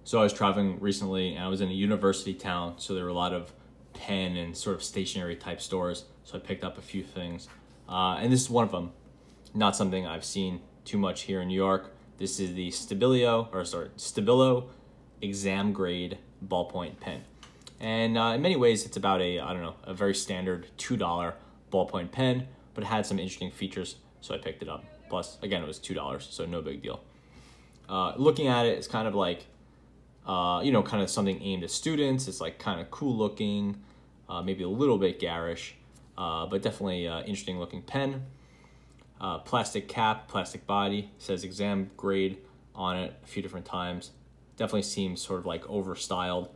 So I was traveling recently and I was in a university town, so there were a lot of pen and sort of stationery type stores. So I picked up a few things. And this is one of them. Not something I've seen too much here in New York. This is the Stabilo exam grade ballpoint pen. And in many ways, it's about a very standard $2 ballpoint pen, but it had some interesting features, so I picked it up. Plus, again, it was $2, so no big deal. Looking at it, it's kind of like, kind of something aimed at students. It's like kind of cool looking, maybe a little bit garish, but definitely interesting looking pen. Plastic cap, plastic body, says exam grade on it a few different times. Definitely seems sort of like overstyled,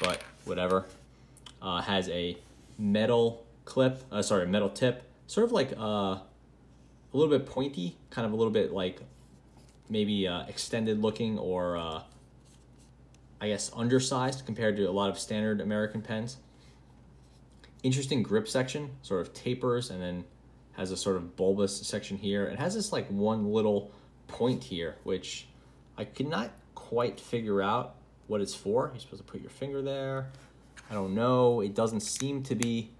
but whatever. Has a metal metal tip, sort of like a little bit pointy, kind of a little bit like maybe extended looking, or I guess undersized compared to a lot of standard American pens. Interesting grip section, sort of tapers and then has a sort of bulbous section here. It has this like one little point here, which I could not quite figure out what it's for. You're supposed to put your finger there. I don't know. It doesn't seem to be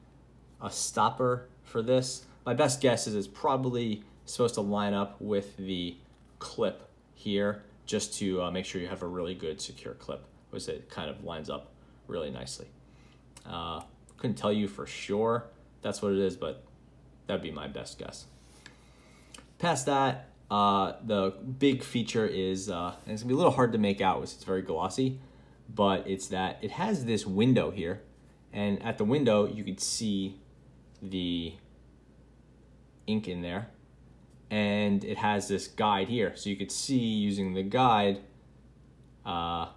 a stopper for this. My best guess is it's probably supposed to line up with the clip here, just to make sure you have a really good secure clip, which it kind of lines up really nicely. Couldn't tell you for sure that's what it is, but that'd be my best guess. Past that, the big feature is, and it's gonna be a little hard to make out because it's very glossy, but it's that it has this window here, and at the window you could see the ink in there, and it has this guide here, so you could see using the guide, I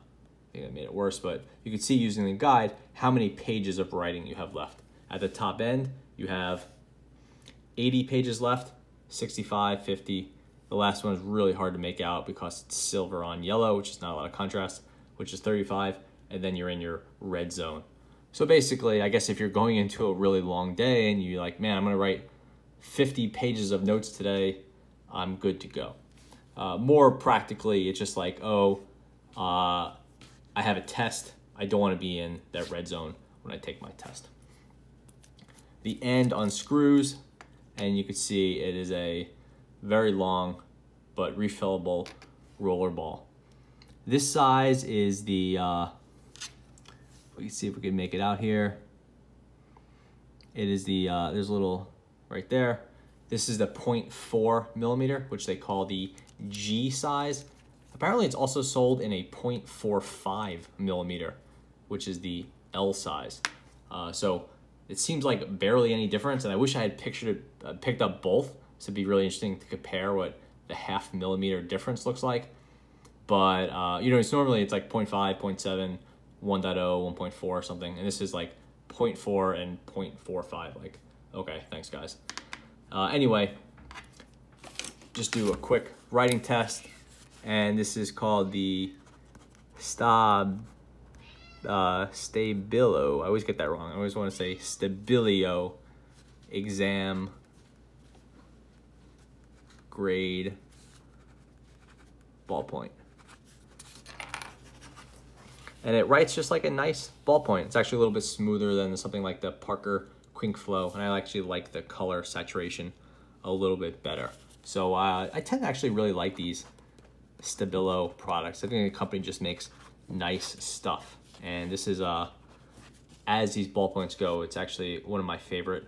think I made it worse, but you could see using the guide how many pages of writing you have left. At the top end, you have 80 pages left, 65, 50. The last one is really hard to make out because it's silver on yellow, which is not a lot of contrast, which is 35, and then you're in your red zone. So basically, I guess if you're going into a really long day and you're like, man, I'm gonna write 50 pages of notes today, I'm good to go. More practically, it's just like, I have a test. I don't want to be in that red zone when I take my test. The end unscrews, and you can see it is a very long but refillable roller ball. This size is the, we can see if we can make it out here. It is the, there's a little right there. This is the 0.4 millimeter, which they call the G size. Apparently it's also sold in a 0.45 millimeter, which is the L size. So it seems like barely any difference, and I wish I had picked up both, so it'd be really interesting to compare what the 0.5 millimeter difference looks like. But it's normally it's like 0.5, 0.7, 1.0, 1.4 or something, and this is like 0.4 and 0.45. Like, okay, thanks guys. Anyway, just do a quick writing test, and this is called the Stabilo. I always get that wrong. I always want to say Stabilo exam grade ballpoint. And it writes just like a nice ballpoint. It's actually a little bit smoother than something like the Parker Quink Flow, and I actually like the color saturation a little bit better. So I tend to actually really like these Stabilo products. I think the company just makes nice stuff. And this is, as these ballpoints go, it's actually one of my favorite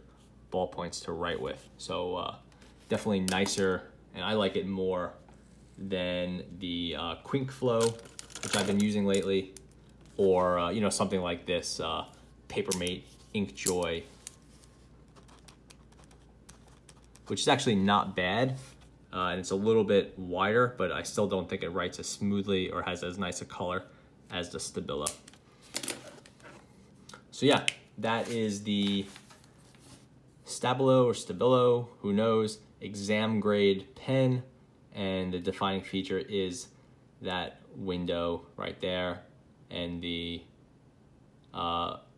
ballpoints to write with. So definitely nicer, and I like it more than the Quink Flow, which I've been using lately, or something like this Papermate Ink Joy, which is actually not bad, and it's a little bit wider, but I still don't think it writes as smoothly or has as nice a color as the Stabilo. So yeah, that is the Stabilo or Stabilo, who knows, exam grade pen, and the defining feature is that window right there and the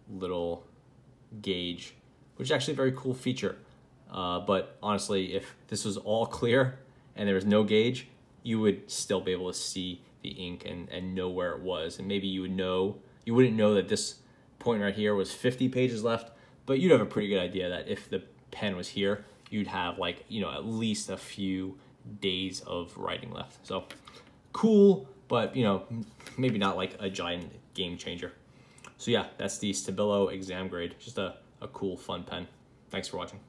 little gauge, which is actually a very cool feature. But honestly, if this was all clear and there was no gauge, you would still be able to see the ink and know where it was. And maybe you wouldn't know that this point right here was 50 pages left, but you'd have a pretty good idea that if the pen was here, you'd have like, at least a few days of writing left. So cool, but maybe not like a giant game changer. So yeah, that's the Stabilo exam grade. Just a cool, fun pen. Thanks for watching.